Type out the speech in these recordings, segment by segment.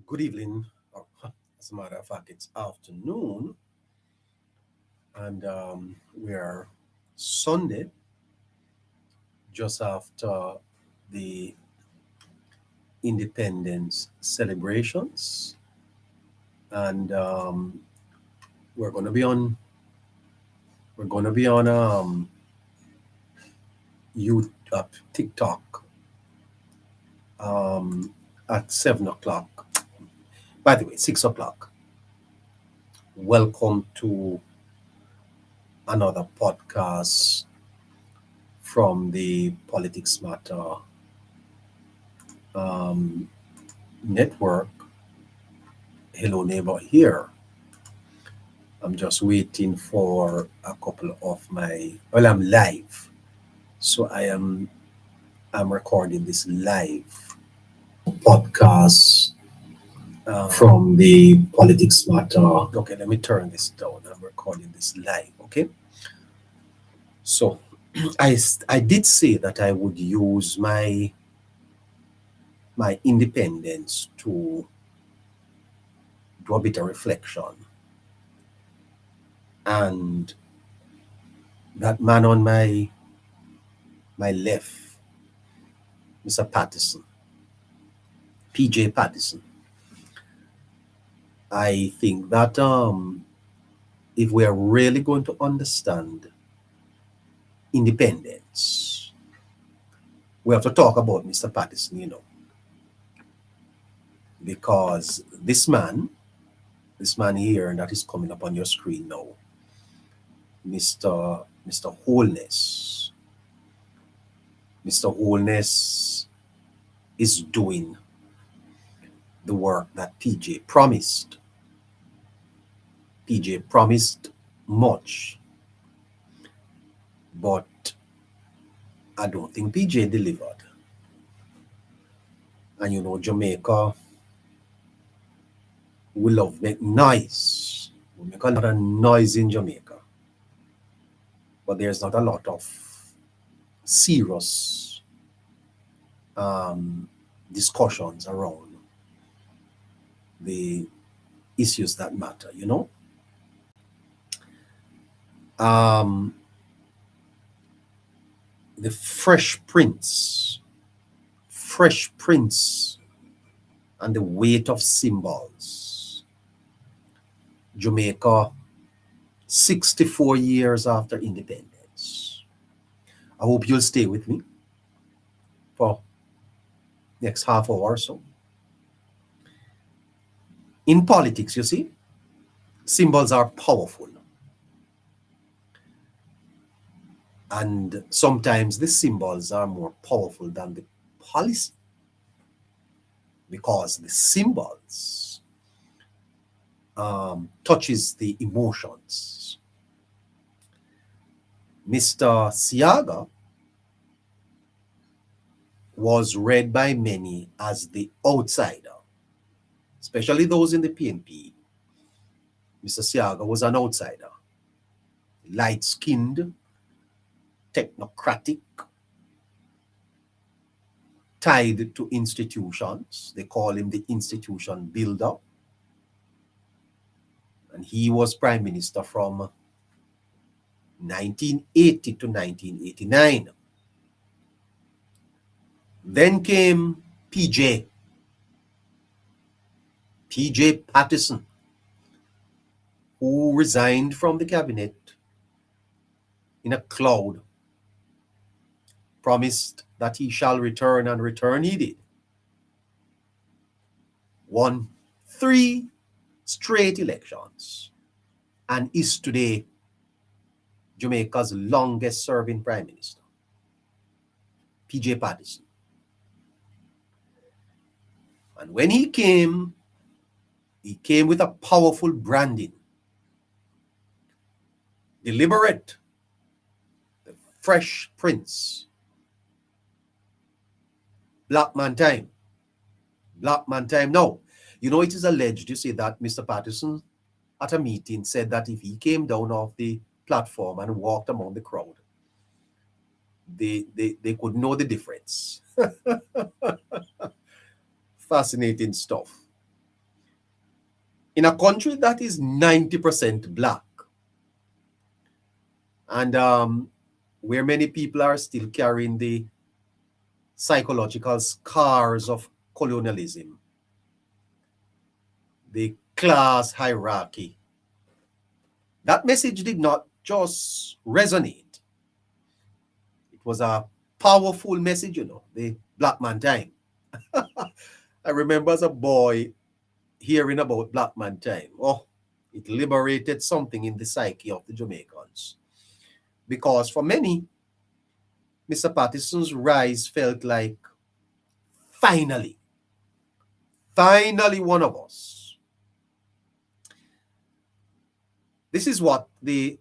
Good evening. As a matter of fact, it's afternoon, and we are Sunday, just after the independence celebrations, and we're going to be on. We're going to be on you TikTok um, at 7 o'clock. By the way, 6 o'clock. Welcome to another podcast from the Politics Matter um, network. Hello, neighbor here. I'm just waiting for a couple of well, I'm live. So I'm recording this live podcast from the Politics Matter. Okay, let me turn this down. I'm recording this live. Okay. So I did say that I would use my independence to do a bit of reflection. And that man on my left, Mr. Patterson, PJ Patterson. I think that if we are really going to understand independence, we have to talk about Mr. Patterson, because this man here that is coming up on your screen now, Mr. Wholeness, Mr. Wholeness is doing the work that PJ promised. PJ promised much, but I don't think PJ delivered. And Jamaica, we love make noise. We make a lot of noise in Jamaica, but there's not a lot of serious discussions around the issues that matter. The fresh prince, and the weight of symbols. Jamaica, 64 years after independence. I hope you'll stay with me for next half hour or so. In politics, you see, symbols are powerful. And sometimes the symbols are more powerful than the policy, because the symbols touches the emotions. Mr. Siaga was read by many as the outsider, especially those in the PNP. Mr. Siaga was an outsider, light-skinned, technocratic, tied to institutions. They call him the institution builder. And he was prime minister from 1980 to 1989. Then came PJ Patterson, who resigned from the cabinet in a cloud, promised that he shall return, and return he did. Won 3 straight elections, and is today Jamaica's longest serving prime minister, PJ Patterson. And when he came with a powerful branding. Deliberate, the fresh prince. Black man time. No. It is alleged, you see, that Mr. Patterson at a meeting said that if he came down off the platform and walked among the crowd, they could know the difference. Fascinating stuff. in a country that is 90% black, and where many people are still carrying the psychological scars of colonialism, the class hierarchy, that message did not just resonate. It was a powerful message, the black man time. I remember as a boy hearing about black man time. Oh, it liberated something in the psyche of the Jamaicans. Because for many, Mr. Patterson's rise felt like finally one of us. This is what the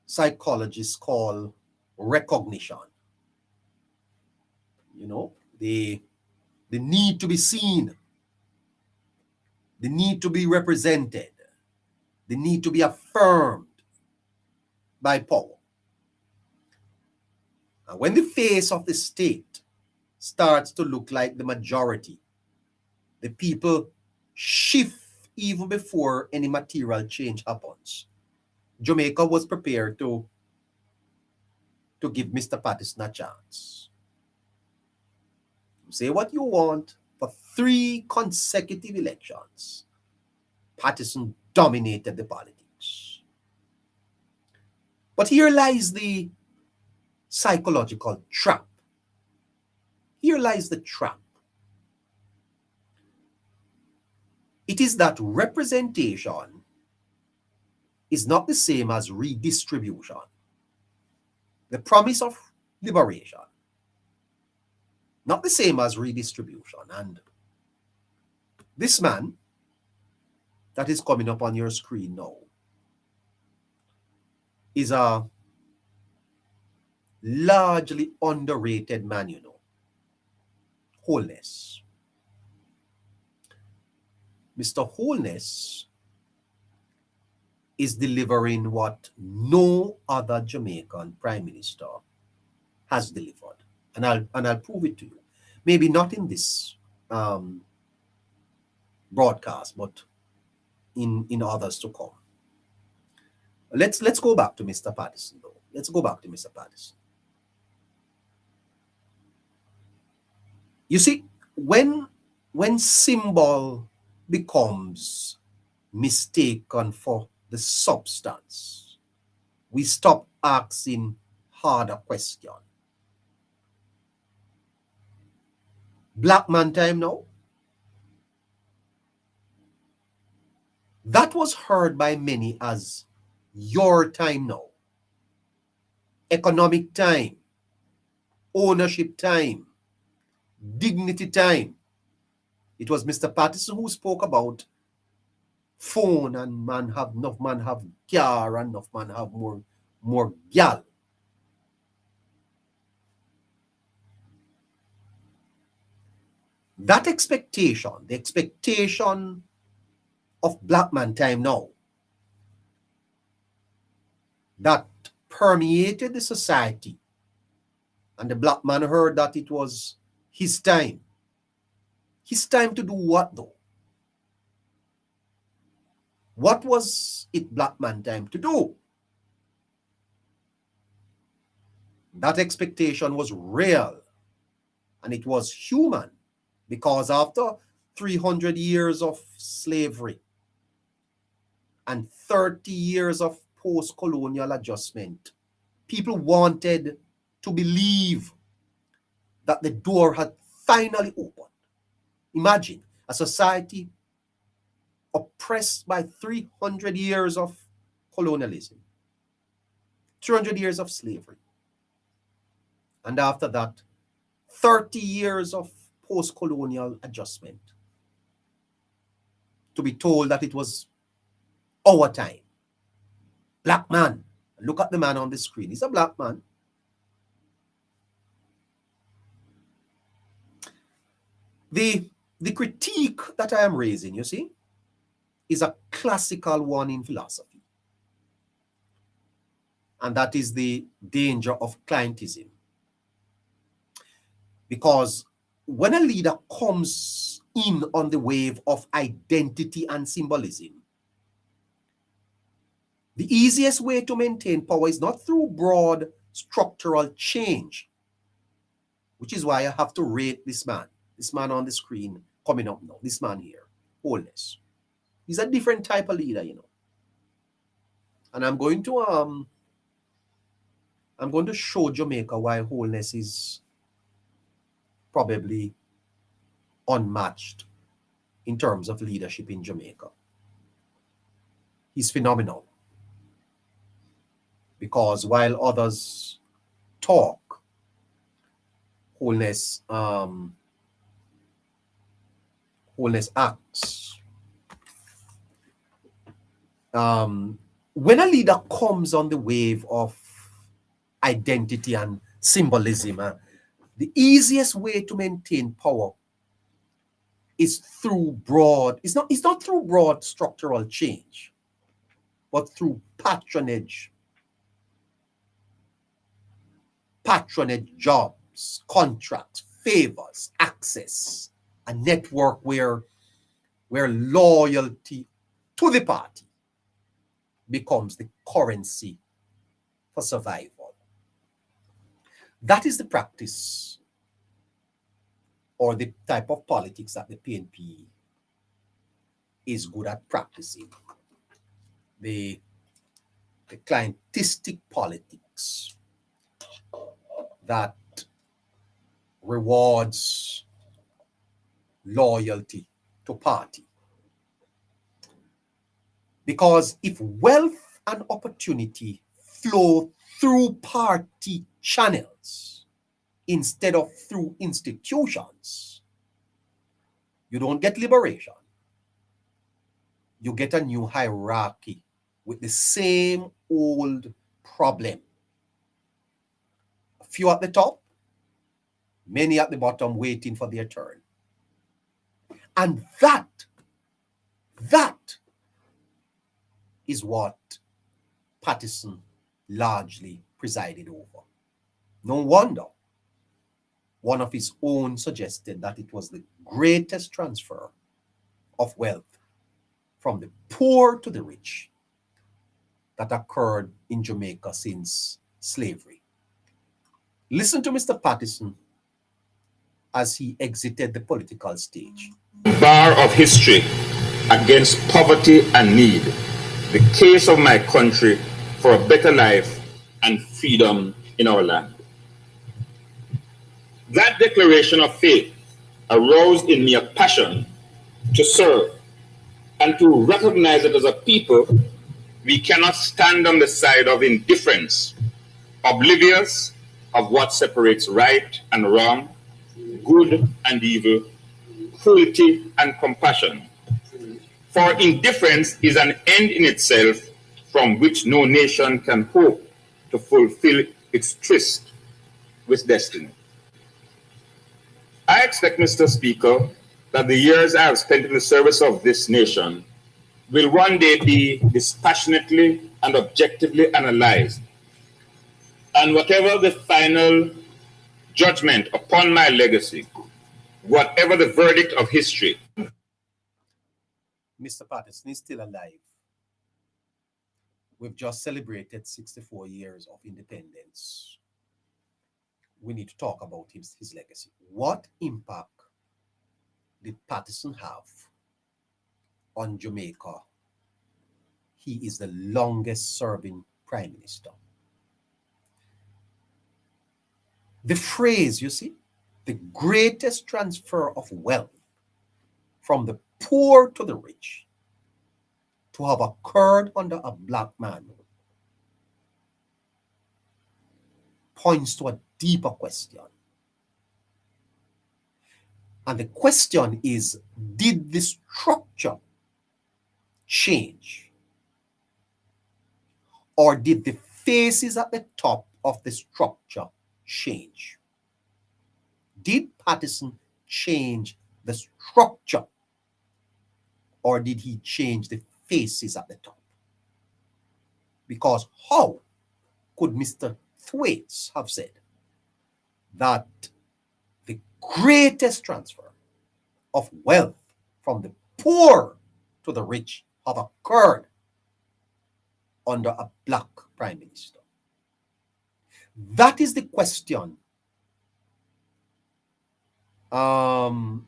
psychologists call recognition. The need to be seen, the need to be represented, the need to be affirmed by power. And when the face of the state starts to look like the majority, the people shift even before any material change happens. Jamaica was prepared to give Mr. Patterson a chance. Say what you want, for 3 consecutive elections, Patterson dominated the politics. But here lies the psychological trap. Here lies the trap. It is that representation is not the same as redistribution. The promise of liberation, not the same as redistribution. And this man that is coming up on your screen now is a largely underrated man, Wholeness. Mr. Wholeness is delivering what no other Jamaican prime minister has delivered. And I'll prove it to you. Maybe not in this broadcast, but in others to come. Let's go back to Mr. Patterson, though. Let's go back to Mr. Patterson. You see, when symbol becomes mistaken for the substance, we stop asking harder questions. Black man time now, that was heard by many as your time now. Economic time, ownership time, dignity time. It was Mr. Patterson who spoke about phone and enough man have car and enough man have more gal. That expectation, the expectation of black man time now, that permeated the society, and the black man heard that it was his time. His time to do what, though? What was it black man time to do? That expectation was real, and it was human, because after 300 years of slavery and 30 years of post-colonial adjustment, people wanted to believe that the door had finally opened. Imagine a society oppressed by 300 years of colonialism, 300 years of slavery, and after that, 30 years of post-colonial adjustment, to be told that it was our time. Black man. Look at the man on the screen. He's a black man. The critique that I am raising, you see, is a classical one in philosophy. And that is the danger of clientelism. Because when a leader comes in on the wave of identity and symbolism. The easiest way to maintain power is not through broad structural change, which is why I have to rate this man on the screen coming up now, this man here, Wholeness. He's a different type of leader, you know. And I'm going to show Jamaica why Wholeness is probably unmatched in terms of leadership in Jamaica. He's phenomenal. Because while others talk, Wholeness acts. When a leader comes on the wave of identity and symbolism, the easiest way to maintain power is through it's not through broad structural change, but through patronage jobs, contracts, favors, access, a network where loyalty to the party becomes the currency for survival. That is the practice or the type of politics that the PNP is good at practicing. The clientistic politics that rewards loyalty to party. Because if wealth and opportunity flow through party channels instead of through institutions, you don't get liberation. You get a new hierarchy with the same old problem. A few at the top, many at the bottom waiting for their turn. And that is what Patterson largely presided over. No wonder one of his own suggested that it was the greatest transfer of wealth from the poor to the rich that occurred in Jamaica since slavery. Listen to Mr. Patterson as he exited the political stage. Bar of history against poverty and need, the case of my country for a better life and freedom in our land. That declaration of faith aroused in me a passion to serve and to recognize that as a people, we cannot stand on the side of indifference, oblivious of what separates right and wrong, good and evil, cruelty and compassion. For indifference is an end in itself from which no nation can hope to fulfill its tryst with destiny. I expect, Mr. Speaker, that the years I have spent in the service of this nation will one day be dispassionately and objectively analyzed. And whatever the final judgment upon my legacy, whatever the verdict of history. Mr. Patterson is still alive. We've just celebrated 64 years of independence. We need to talk about his legacy. What impact did Patterson have on Jamaica? He is the longest serving prime minister. The phrase, you see, the greatest transfer of wealth from the poor to the rich to have occurred under a black man points to a deeper question. And the question is, did the structure change? Or did the faces at the top of the structure change? Did Patterson change the structure? Or did he change the faces at the top? Because how could Mr. Thwaites have said that the greatest transfer of wealth from the poor to the rich have occurred under a black prime minister? That is the question Fanon,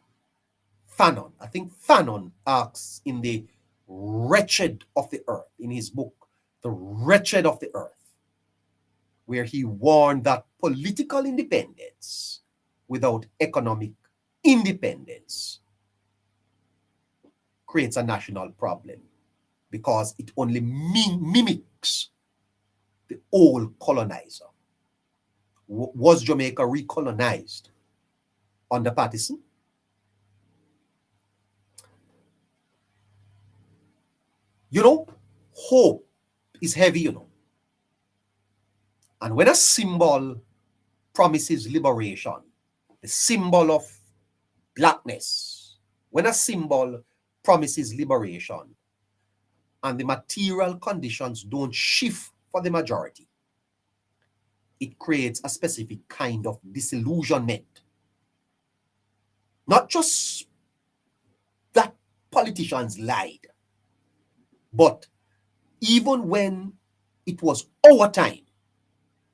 I think Fanon asks in the Wretched of the Earth, in his book, The Wretched of the Earth, where he warned that political independence without economic independence creates a national problem because it only mimics the old colonizer. Was Jamaica recolonized under Patterson? Hope is heavy, And when a symbol promises liberation, the symbol of blackness, when a symbol promises liberation and the material conditions don't shift for the majority, it creates a specific kind of disillusionment. Not just that politicians lied, but even when it was our time,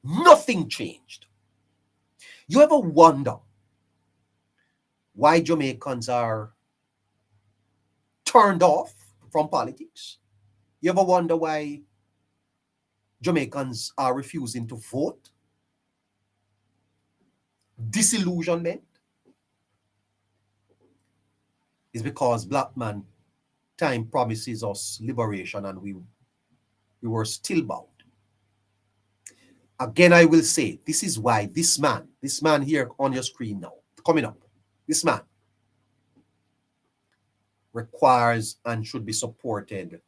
nothing changed. You ever wonder why Jamaicans are turned off from politics? You ever wonder why Jamaicans are refusing to vote? Disillusionment is because black man time promises us liberation and we were still bound. Again, I will say, this is why this man here on your screen now, coming up, this man requires and should be supported,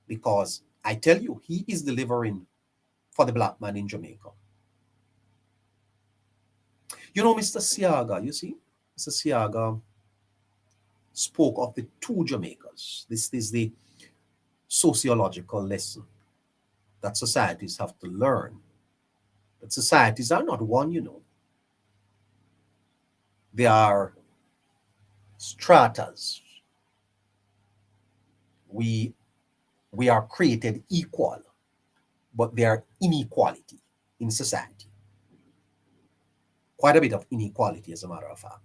because I tell you, he is delivering for the black man in Jamaica. Mr. Siaga, you see, Mr. Siaga spoke of the two Jamaicas. This is the sociological lesson that societies have to learn. That societies are not one, They are stratas. We are created equal, but there are inequality in society. Quite a bit of inequality, as a matter of fact.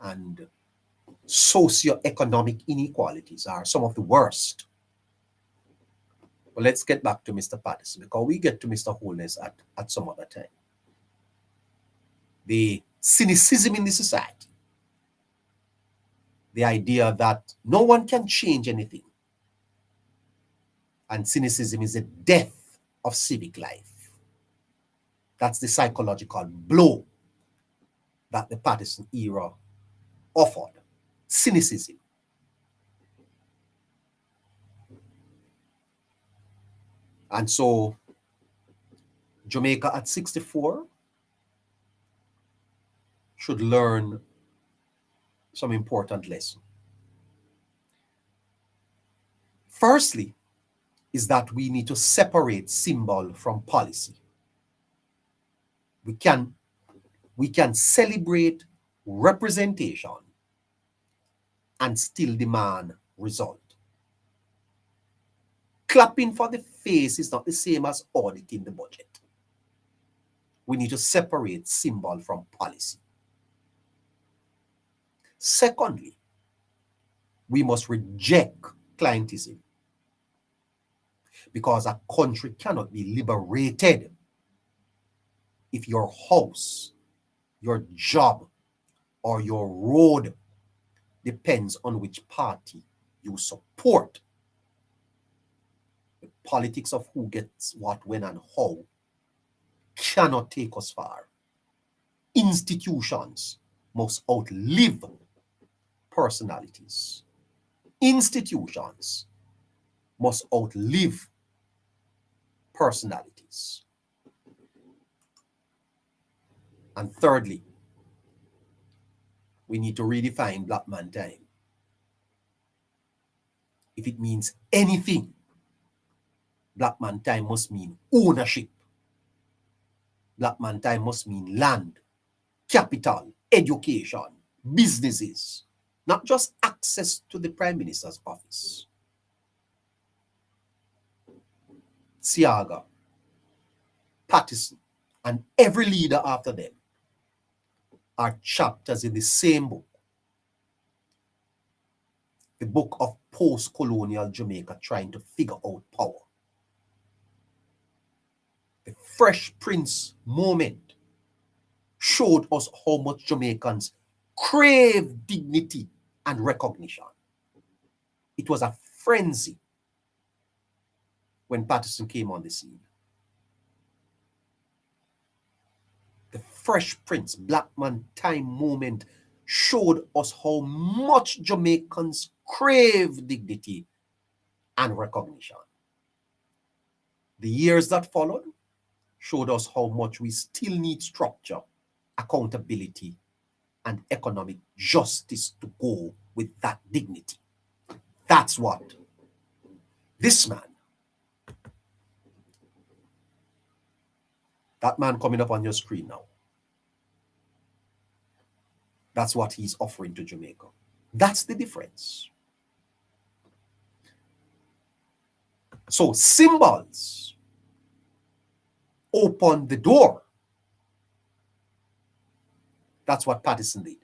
And socioeconomic inequalities are some of the worst. But let's get back to Mr. Patterson, because we get to Mr. Holness at some other time. The cynicism in the society, the idea that no one can change anything, and cynicism is the death of civic life. That's the psychological blow that the Patterson era offered. Cynicism. And so Jamaica at 64 should learn some important lessons. Firstly, is that we need to separate symbol from policy. We can celebrate representation and still demand result. Clapping for the face is not the same as auditing the budget. We need to separate symbol from policy. Secondly, we must reject clientelism, because a country cannot be liberated if your house, your job, or your road depends on which party you support. The politics of who gets what, when, and how cannot take us far. Institutions must outlive personalities. Institutions must outlive personalities. And thirdly, we need to redefine black man time. If it means anything, black man time must mean ownership. Black man time must mean land, capital, education, businesses, not just access to the Prime Minister's office. Siaga, Patterson, and every leader after them are chapters in the same book, the book of post-colonial Jamaica trying to figure out power. The Fresh Prince moment showed us how much Jamaicans crave dignity and recognition. It was a frenzy when Patterson came on the scene. The Fresh Prince, Black Man Time moment showed us how much Jamaicans crave dignity and recognition. The years that followed showed us how much we still need structure, accountability, and economic justice to go with that dignity. That's what this man, that man coming up on your screen now, that's what he's offering to Jamaica. That's the difference. So symbols open the door. That's what Patterson did.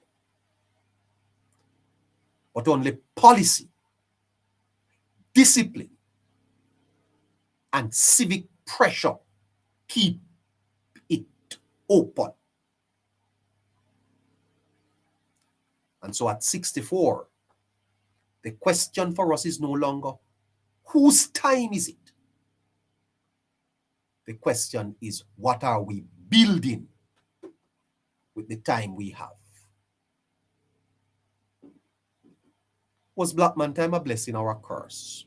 But only policy, discipline, and civic pressure keep it open. And so at 64, the question for us is no longer, whose time is it? The question is, what are we building with the time we have? Was Black Man Time a blessing or a curse?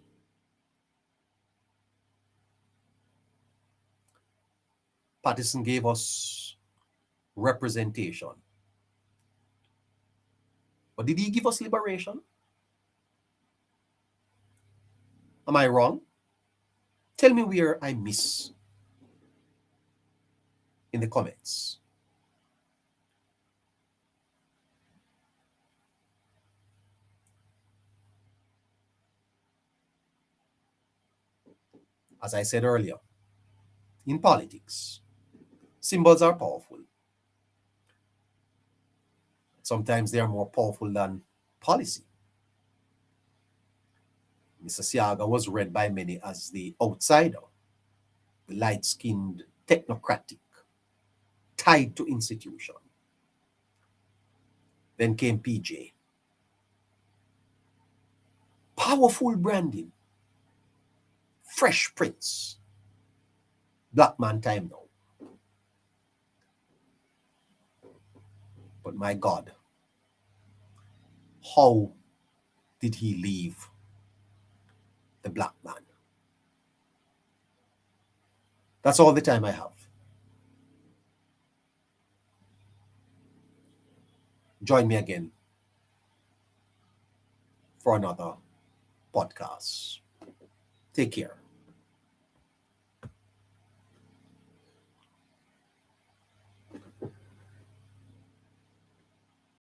Patterson gave us representation. But did he give us liberation? Am I wrong? Tell me where I miss in the comments. As I said earlier, in politics, symbols are powerful. Sometimes they are more powerful than policy. Mr. Siaga was read by many as the outsider, the light-skinned, technocratic, tied to institution. Then came PJ. Powerful branding. Fresh Prince. Black Man Time now. But my God, how did he leave the black man? That's all the time I have. Join me again for another podcast. Take care.